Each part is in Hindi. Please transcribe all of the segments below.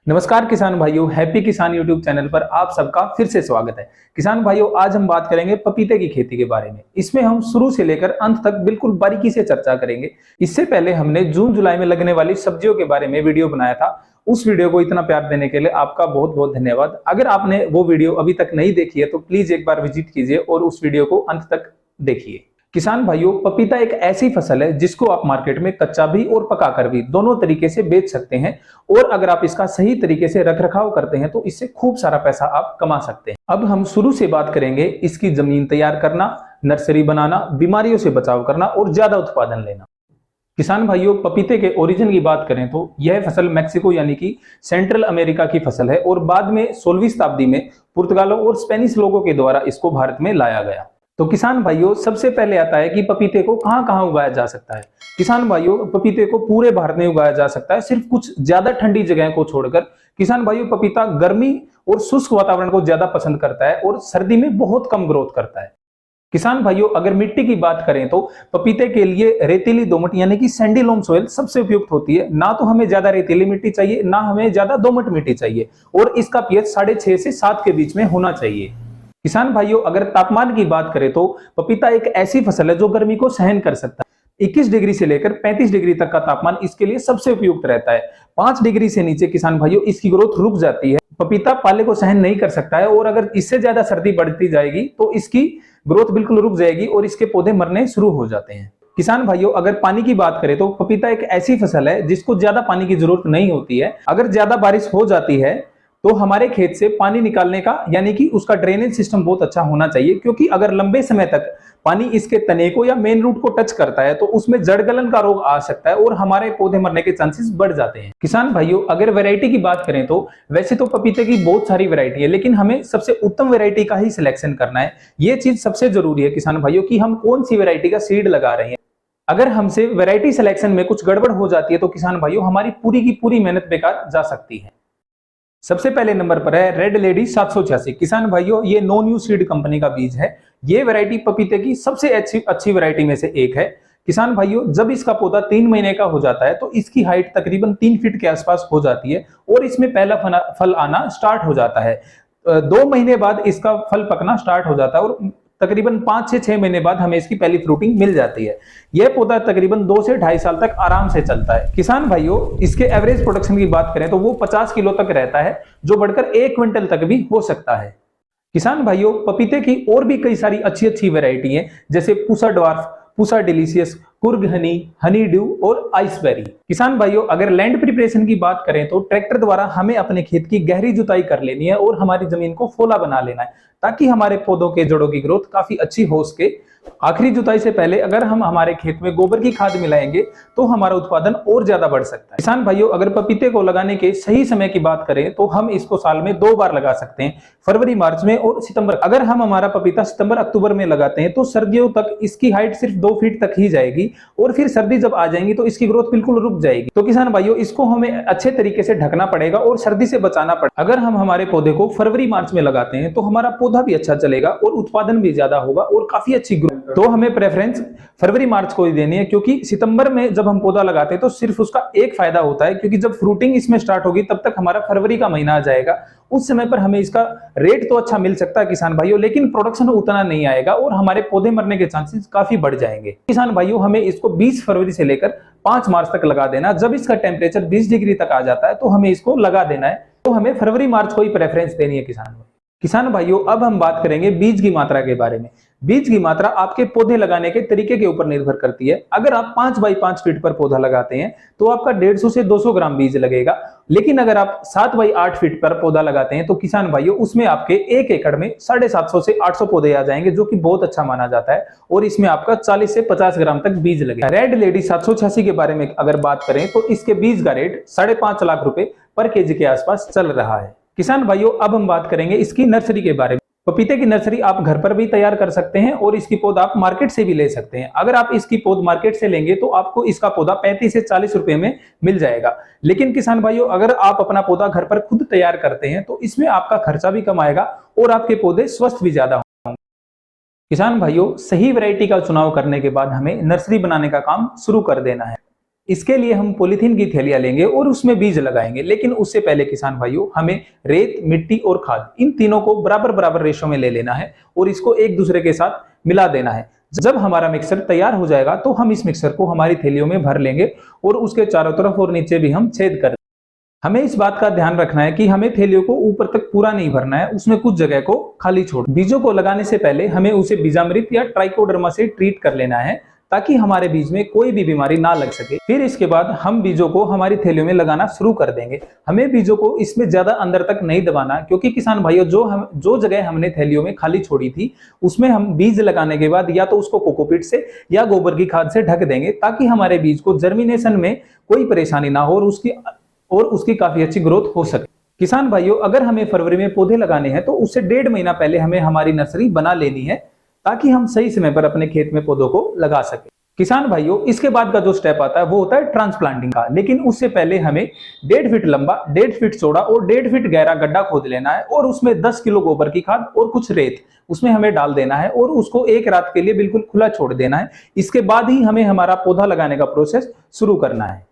नमस्कार किसान भाइयों, हैप्पी किसान यूट्यूब चैनल पर आप सबका फिर से स्वागत है। किसान भाइयों, आज हम बात करेंगे पपीते की खेती के बारे में। इसमें हम शुरू से लेकर अंत तक बिल्कुल बारीकी से चर्चा करेंगे। इससे पहले हमने जून जुलाई में लगने वाली सब्जियों के बारे में वीडियो बनाया था। उस वीडियो को इतना प्यार देने के लिए आपका बहुत बहुत धन्यवाद। अगर आपने वो वीडियो अभी तक नहीं देखी है तो प्लीज एक बार विजिट कीजिए और उस वीडियो को अंत तक देखिए। किसान भाइयों, पपीता एक ऐसी फसल है जिसको आप मार्केट में कच्चा भी और पकाकर भी दोनों तरीके से बेच सकते हैं। और अगर आप इसका सही तरीके से रखरखाव करते हैं तो इससे खूब सारा पैसा आप कमा सकते हैं। अब हम शुरू से बात करेंगे इसकी जमीन तैयार करना, नर्सरी बनाना, बीमारियों से बचाव करना और ज्यादा उत्पादन लेना। किसान भाइयों, पपीते के ओरिजिन की बात करें तो यह फसल मैक्सिको यानी कि सेंट्रल अमेरिका की फसल है और बाद में 16वीं शताब्दी में पुर्तगालों और स्पेनिश लोगों के द्वारा इसको भारत में लाया गया। तो किसान भाइयों, सबसे पहले आता है कि पपीते को कहां कहां उगाया जा सकता है। किसान भाइयों, पपीते को पूरे भारत में उगाया जा सकता है, सिर्फ कुछ ज्यादा ठंडी जगह को छोड़कर। किसान भाइयों, पपीता गर्मी और शुष्क वातावरण को ज्यादा पसंद करता है और सर्दी में बहुत कम ग्रोथ करता है। किसान भाइयों, अगर मिट्टी की बात करें तो पपीते के लिए रेतीली दोमट यानी कि सैंडी लोम सॉइल सबसे उपयुक्त होती है। ना तो हमें ज्यादा रेतीली मिट्टी चाहिए, ना हमें ज्यादा दोमट मिट्टी चाहिए, और इसका पीएच 6.5 से 7 के बीच में होना चाहिए। किसान भाइयों, अगर तापमान की बात करें तो पपीता एक ऐसी फसल है जो गर्मी को सहन कर सकता है। 21 डिग्री से लेकर 35 डिग्री तक का तापमान इसके लिए सबसे उपयुक्त रहता है। 5 डिग्री से नीचे किसान भाइयों इसकी ग्रोथ रुक जाती है। पपीता पाले को सहन नहीं कर सकता है और अगर इससे ज्यादा सर्दी बढ़ती जाएगी तो इसकी ग्रोथ बिल्कुल रुक जाएगी और इसके पौधे मरने शुरू हो जाते हैं। किसान भाइयों, अगर पानी की बात करें तो पपीता एक ऐसी फसल है जिसको ज्यादा पानी की जरूरत नहीं होती है। अगर ज्यादा बारिश हो जाती है तो हमारे खेत से पानी निकालने का यानी कि उसका ड्रेनेज सिस्टम बहुत अच्छा होना चाहिए, क्योंकि अगर लंबे समय तक पानी इसके तने को या मेन रूट को टच करता है तो उसमें जड़ गलन का रोग आ सकता है और हमारे पौधे मरने के चांसेस बढ़ जाते हैं। किसान भाइयों, अगर वैरायटी की बात करें तो वैसे तो पपीते की बहुत सारी वैरायटी है, लेकिन हमें सबसे उत्तम वैरायटी का ही सिलेक्शन करना है। ये चीज सबसे जरूरी है किसान भाइयों कि हम कौन सी वैरायटी का सीड लगा रहे हैं। अगर हमसे वैरायटी सिलेक्शन में कुछ गड़बड़ हो जाती है तो किसान भाइयों हमारी पूरी की पूरी मेहनत बेकार जा सकती है। सबसे पहले नंबर पर है रेड लेडी 786। किसान भाइयों, ये नो न्यू सीड कंपनी का बीज है। ये वैरायटी पपीते की सबसे अच्छी वैरायटी में से एक है। किसान भाइयों, जब इसका पौधा 3 महीने का हो जाता है तो इसकी हाइट तकरीबन 3 फीट के आसपास हो जाती है और इसमें पहला फल आना स्टार्ट हो जाता है। 2 महीने बाद इसका फल पकना स्टार्ट हो जाता है और तकरीबन 5 से 6 महीने बाद हमें इसकी पहली फ्रूटिंग मिल जाती है। यह पौधा तकरीबन 2 से 2.5 साल तक आराम से चलता है। किसान भाइयों, इसके एवरेज प्रोडक्शन की बात करें तो वो 50 किलो तक रहता है, जो बढ़कर 1 क्विंटल तक भी हो सकता है। किसान भाइयों, पपीते की और भी कई सारी अच्छी वैरायटी है, जैसे Pusa dwarf, Pusa delicious, Coorg Honey, Honey due और आइसबेरी। किसान भाइयों, अगर लैंड प्रिपरेशन की बात करें तो ट्रैक्टर द्वारा हमें अपने खेत की गहरी जुताई कर लेनी है और हमारी जमीन को फोला बना लेना है, ताकि हमारे पौधों के जड़ों की ग्रोथ काफी अच्छी हो सके। आखिरी जुताई से पहले अगर हम हमारे खेत में गोबर की खाद मिलाएंगे तो हमारा उत्पादन और ज्यादा बढ़ सकता है। किसान भाइयों, अगर पपीते को लगाने के सही समय की बात करें तो हम इसको साल में 2 बार लगा सकते हैं, फरवरी मार्च में और सितंबर। अगर हम हमारा पपीता सितंबर अक्टूबर में लगाते हैं तो सर्दियों तक इसकी हाइट सिर्फ 2 फीट तक ही जाएगी और फिर सर्दी जब आ जाएंगी तो इसकी ग्रोथ बिल्कुल रुक जाएगी। तो किसान भाइयों, इसको हमें अच्छे तरीके से ढकना पड़ेगा और सर्दी से बचाना पड़ेगा। अगर हम हमारे पौधे को फरवरी मार्च में लगाते हैं तो हमारा पौधा भी अच्छा चलेगा और उत्पादन भी ज्यादा होगा और काफी अच्छी ग्रोथ। तो हमें प्रेफरेंस फरवरी मार्च को ही देनी है, क्योंकि सितंबर में जब हम पौधा लगाते हैं तो सिर्फ उसका एक फायदा होता है, क्योंकि जब फ्रूटिंग इसमें स्टार्ट होगी तब तक हमारा फरवरी का महीना आ जाएगा। उस समय पर हमें इसका रेट तो अच्छा मिल सकता है किसान भाइयों, लेकिन प्रोडक्शन उतना नहीं आएगा और हमारे पौधे मरने के चांसेस काफी बढ़ जाएंगे। किसान भाइयों, हमें इसको 20 फरवरी से लेकर 5 मार्च तक लगा देना। जब इसका टेम्परेचर 20 डिग्री तक आ जाता है तो हमें इसको लगा देना है। तो हमें फरवरी मार्च को ही प्रेफरेंस देनी है किसान भाइयों। अब हम बात करेंगे बीज की मात्रा के बारे में। बीज की मात्रा आपके पौधे लगाने के तरीके के ऊपर निर्भर करती है। अगर आप 5 बाई 5 फीट पर पौधा लगाते हैं तो आपका 150 से 200 ग्राम बीज लगेगा, लेकिन अगर आप 7 बाई 8 फीट पर पौधा लगाते हैं तो किसान भाइयों उसमें आपके 1 एकड़ में 750 से 800 पौधे आ जाएंगे, जो कि बहुत अच्छा माना जाता है और इसमें आपका 40 से 50 ग्राम तक बीज लगेगा। रेड लेडी 786 के बारे में अगर बात करें तो इसके बीज का रेट 5.5 लाख रुपए पर केजी के आसपास चल रहा है। किसान भाइयों, अब हम बात करेंगे इसकी नर्सरी के बारे में। पपीते की नर्सरी आप घर पर भी तैयार कर सकते हैं और इसकी पौधा आप मार्केट से भी ले सकते हैं। अगर आप इसकी पौध मार्केट से लेंगे तो आपको इसका पौधा 35 से 40 रुपए में मिल जाएगा। लेकिन किसान भाइयों, अगर आप अपना पौधा घर पर खुद तैयार करते हैं तो इसमें आपका खर्चा भी कम आएगा और आपके पौधे स्वस्थ भी ज्यादा होंगे। किसान भाइयों, सही वैरायटी का चुनाव करने के बाद हमें नर्सरी बनाने का काम शुरू कर देना है। इसके लिए हम पॉलीथीन की थैलियां लेंगे और उसमें बीज लगाएंगे, लेकिन उससे पहले किसान भाइयों हमें रेत, मिट्टी और खाद इन तीनों को बराबर बराबर रेशो में ले लेना है और इसको एक दूसरे के साथ मिला देना है। जब हमारा मिक्सर तैयार हो जाएगा तो हम इस मिक्सर को हमारी थैलियों में भर लेंगे और उसके चारों तरफ और नीचे भी हम छेद कर। हमें इस बात का ध्यान रखना है कि हमें थैलियों को ऊपर तक पूरा नहीं भरना है, उसमें कुछ जगह को खाली छोड़। बीजों को लगाने से पहले हमें उसे बीजामृत या ट्राइकोडर्मा से ट्रीट कर लेना है ताकि हमारे बीज में कोई भी बीमारी ना लग सके। फिर इसके बाद हम बीजों को हमारी थैलियों में लगाना शुरू कर देंगे। हमें बीजों को इसमें ज्यादा अंदर तक नहीं दबाना, क्योंकि किसान भाइयों जो जगह हमने थैलियों में खाली छोड़ी थी उसमें हम बीज लगाने के बाद या तो उसको कोकोपीट से या गोबर की खाद से ढक देंगे ताकि हमारे बीज को जर्मिनेशन में कोई परेशानी ना हो और उसकी काफी अच्छी ग्रोथ हो सके। किसान भाइयों, अगर हमें फरवरी में पौधे लगाने हैं तो उससे 1.5 महीना पहले हमें हमारी नर्सरी बना लेनी है ताकि हम सही समय पर अपने खेत में पौधों को लगा सके। किसान भाइयों, इसके बाद का जो स्टेप आता है वो होता है ट्रांसप्लांटिंग का, लेकिन उससे पहले हमें 1.5 फीट लंबा, 1.5 फीट चौड़ा और 1.5 फीट गहरा गड्ढा खोद लेना है और उसमें 10 किलो गोबर की खाद और कुछ रेत उसमें हमें डाल देना है और उसको एक रात के लिए बिल्कुल खुला छोड़ देना है। इसके बाद ही हमें हमारा पौधा लगाने का प्रोसेस शुरू करना है।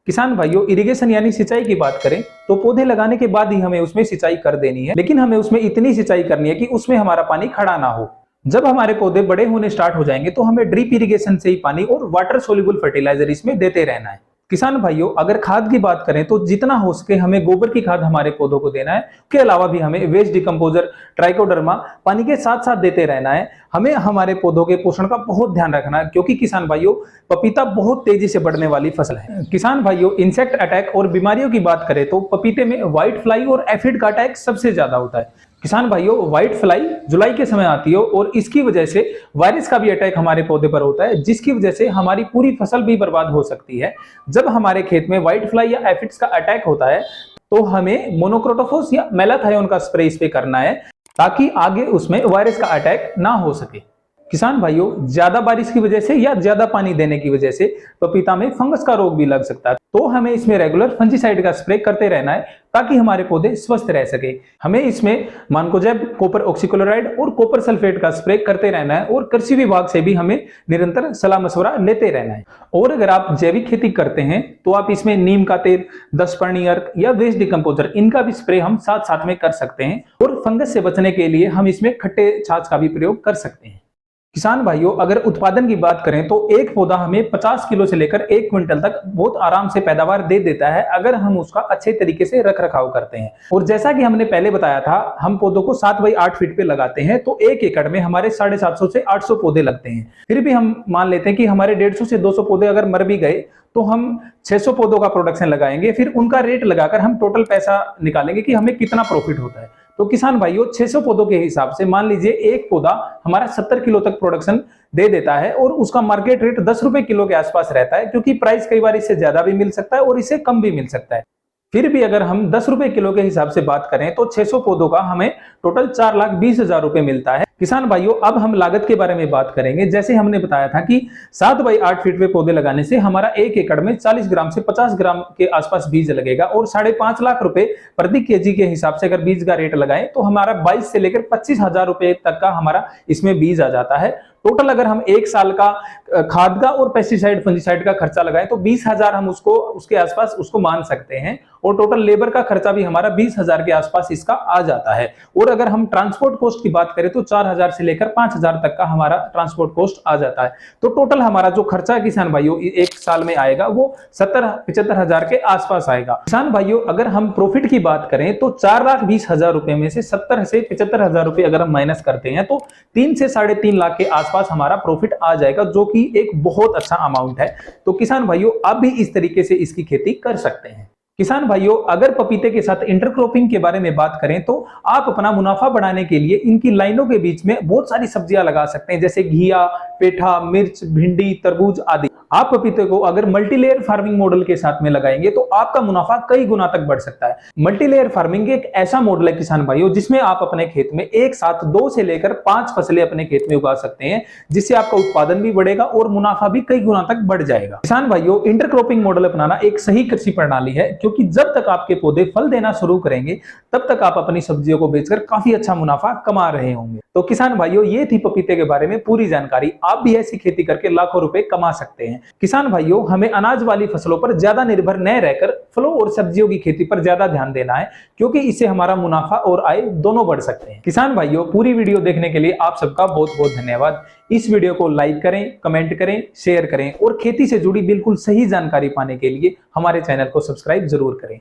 किसान भाइयों, इरिगेशन यानी सिंचाई की बात करें तो पौधे लगाने के बाद ही हमें उसमें सिंचाई कर देनी है, लेकिन हमें उसमें इतनी सिंचाई करनी है कि उसमें हमारा पानी खड़ा ना हो। जब हमारे पौधे बड़े होने स्टार्ट हो जाएंगे तो हमें ड्रिप इरिगेशन से ही पानी और वाटर सोल्यूबल फर्टिलाइजर इसमें देते रहना है। किसान भाइयों, अगर खाद की बात करें तो जितना हो सके हमें गोबर की खाद हमारे पौधों को देना है। उसके अलावा भी हमें वेस्ट डिकम्पोजर, ट्राइकोडर्मा पानी के साथ साथ देते रहना है। हमें हमारे पौधों के पोषण का बहुत ध्यान रखना है, क्योंकि किसान भाइयों पपीता बहुत तेजी से बढ़ने वाली फसल है। किसान भाइयों, इंसेक्ट अटैक और बीमारियों की बात करें तो पपीते में व्हाइट फ्लाई और एफिड का अटैक सबसे ज्यादा होता है। किसान भाइयों, व्हाइट फ्लाई जुलाई के समय आती है और इसकी वजह से वायरस का भी अटैक हमारे पौधे पर होता है, जिसकी वजह से हमारी पूरी फसल भी बर्बाद हो सकती है। जब हमारे खेत में व्हाइट फ्लाई या एफिड्स का अटैक होता है तो हमें मोनोक्रोटोफॉस या मेलाथायोन का स्प्रे इस पे करना है ताकि आगे उसमें वायरस का अटैक ना हो सके। किसान भाइयों, ज्यादा बारिश की वजह से या ज्यादा पानी देने की वजह से पपीता में फंगस का रोग भी लग सकता है, तो हमें इसमें रेगुलर फंजीसाइड का स्प्रे करते रहना है ताकि हमारे पौधे स्वस्थ रह सके। हमें इसमें मानकोजेब, कॉपर ऑक्सीक्लोराइड और कॉपर सल्फेट का स्प्रे करते रहना है और कृषि विभाग से भी हमें निरंतर सलाह मशवरा लेते रहना है। और अगर आप जैविक खेती करते हैं तो आप इसमें नीम का तेल, 10 पर्णी अर्क या वेस्ट डिकम्पोजर इनका भी स्प्रे हम साथ साथ में कर सकते हैं। और फंगस से बचने के लिए हम इसमें खट्टे छाछ का भी प्रयोग कर सकते हैं। किसान भाइयों, अगर उत्पादन की बात करें तो एक पौधा हमें 50 किलो से लेकर 1 क्विंटल तक बहुत आराम से पैदावार दे देता है अगर हम उसका अच्छे तरीके से रख रखाव करते हैं। और जैसा कि हमने पहले बताया था, हम पौधों को 7 बाई 8 फीट पे लगाते हैं तो 1 एकड़ में हमारे 750 से 800 पौधे लगते हैं। फिर भी हम मान लेते हैं कि हमारे 150 से 200 पौधे अगर मर भी गए तो हम 600 पौधों का प्रोडक्शन लगाएंगे। फिर उनका रेट लगाकर हम टोटल पैसा निकालेंगे कि हमें कितना प्रॉफिट होता है। तो किसान भाइयों, 600 पौधों के हिसाब से मान लीजिए एक पौधा हमारा 70 किलो तक प्रोडक्शन दे देता है और उसका मार्केट रेट 10 रुपए किलो के आसपास रहता है, क्योंकि प्राइस कई बार इससे ज्यादा भी मिल सकता है और इससे कम भी मिल सकता है। फिर भी अगर हम 10 रुपए किलो के हिसाब से बात करें तो 600 पौधों का हमें टोटल 4,20,000 रुपए मिलता है। किसान भाइयों, अब हम लागत के बारे में बात करेंगे। जैसे हमने बताया था कि 7 बाई 8 फीट पे पौधे लगाने से हमारा 1 एकड़ में 40 ग्राम से 50 ग्राम के आसपास बीज लगेगा और 5.5 लाख रुपए प्रति केजी के हिसाब से अगर बीज का रेट लगाएं तो हमारा 22 से लेकर 25,000 रुपए तक का हमारा इसमें बीज आ जाता है। टोटल अगर हम 1 साल का खाद का और पेस्टिसाइड फंजीसाइड का खर्चा लगाएं तो 20,000 हम उसके आसपास उसको मान सकते हैं और टोटल लेबर का खर्चा भी हमारा 20,000 के आसपास इसका आ जाता है। और अगर हम ट्रांसपोर्ट कॉस्ट की बात करें तो 4,000 से लेकर 5,000 तक का हमारा ट्रांसपोर्ट कॉस्ट आ जाता है। तो टोटल हमारा जो खर्चा किसान भाइयों 1 साल में आएगा वो 70-75,000 के आसपास आएगा। किसान भाइयों, अगर हम प्रॉफिट की बात करें तो 4,20,000 रुपए में से 70 से 75,000 रुपए अगर हम माइनस करते हैं तो 3 से 3.5 लाख के आसपास हमारा प्रॉफिट आ जाएगा, जो कि एक बहुत अच्छा अमाउंट है। तो किसान भाइयों, आप भी इस तरीके से इसकी खेती कर सकते हैं। किसान भाइयों, अगर पपीते के साथ इंटरक्रॉपिंग के बारे में बात करें तो आप अपना मुनाफा बढ़ाने के लिए इनकी लाइनों के बीच में बहुत सारी सब्जियां लगा सकते हैं, जैसे घिया, पेठा, मिर्च, भिंडी, तरबूज आदि। आप पपीते को अगर मल्टीलेयर फार्मिंग मॉडल के साथ में लगाएंगे तो आपका मुनाफा कई गुना तक बढ़ सकता है। मल्टीलेयर फार्मिंग एक ऐसा मॉडल है किसान भाइयों जिसमें आप अपने खेत में एक साथ 2 से लेकर 5 फसलें अपने खेत में उगा सकते हैं, जिससे आपका उत्पादन भी बढ़ेगा और मुनाफा भी कई गुना तक बढ़ जाएगा। किसान भाइयों, इंटरक्रॉपिंग मॉडल अपनाना एक सही कृषि प्रणाली है, क्योंकि जब तक आपके पौधे फल देना शुरू करेंगे तब तक आप अपनी सब्जियों को बेचकर काफी अच्छा मुनाफा कमा रहे होंगे। तो किसान भाइयों, ये थी पपीते के बारे में पूरी जानकारी। आप भी ऐसी खेती करके लाखों रुपए कमा सकते हैं। किसान भाइयों, हमें अनाज वाली फसलों पर ज्यादा निर्भर न रहकर फलों और सब्जियों की खेती पर ज्यादा ध्यान देना है, क्योंकि इससे हमारा मुनाफा और आय दोनों बढ़ सकते हैं। किसान भाइयों, पूरी वीडियो देखने के लिए आप सबका बहुत बहुत धन्यवाद। इस वीडियो को लाइक करें, कमेंट करें, शेयर करें और खेती से जुड़ी बिल्कुल सही जानकारी पाने के लिए हमारे चैनल को सब्सक्राइब जरूर करें।